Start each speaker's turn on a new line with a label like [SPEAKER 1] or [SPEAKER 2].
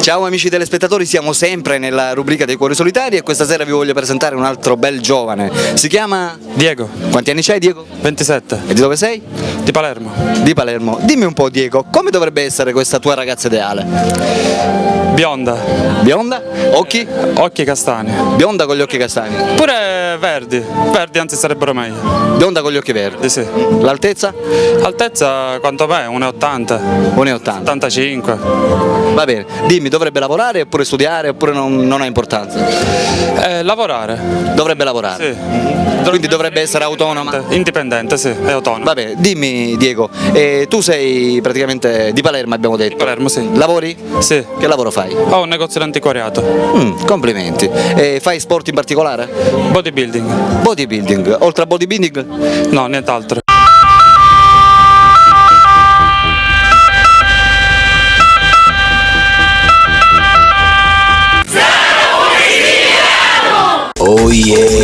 [SPEAKER 1] Ciao amici telespettatori, siamo sempre nella rubrica dei cuori solitari e questa sera vi voglio presentare un altro bel giovane. Si chiama
[SPEAKER 2] Diego.
[SPEAKER 1] Quanti anni c'hai, Diego?
[SPEAKER 2] 27.
[SPEAKER 1] E di dove sei?
[SPEAKER 2] Di Palermo.
[SPEAKER 1] Di Palermo. Dimmi un po', Diego, come dovrebbe essere questa tua ragazza ideale?
[SPEAKER 2] Bionda.
[SPEAKER 1] Bionda? Occhi?
[SPEAKER 2] Occhi castani.
[SPEAKER 1] Bionda con gli occhi castani.
[SPEAKER 2] Pure verdi. Verdi anzi sarebbero meglio.
[SPEAKER 1] Bionda con gli occhi verdi.
[SPEAKER 2] Sì.
[SPEAKER 1] L'altezza?
[SPEAKER 2] Altezza quanto me? 1,80.
[SPEAKER 1] 1,80.
[SPEAKER 2] 85.
[SPEAKER 1] Va bene. Dimmi, dovrebbe lavorare oppure studiare oppure non ha importanza?
[SPEAKER 2] Lavorare.
[SPEAKER 1] Dovrebbe lavorare.
[SPEAKER 2] Sì.
[SPEAKER 1] Quindi dovrebbe essere autonoma.
[SPEAKER 2] Indipendente, sì, è autonoma.
[SPEAKER 1] Va bene, dimmi Diego, tu sei praticamente di Palermo, abbiamo detto.
[SPEAKER 2] Di Palermo, sì.
[SPEAKER 1] Lavori?
[SPEAKER 2] Sì.
[SPEAKER 1] Che lavoro fai?
[SPEAKER 2] Ho un negozio di antiquariato.
[SPEAKER 1] Complimenti. Fai sport in particolare?
[SPEAKER 2] Bodybuilding.
[SPEAKER 1] Bodybuilding. Oltre a bodybuilding?
[SPEAKER 2] No, nient'altro.
[SPEAKER 3] Oh yeah.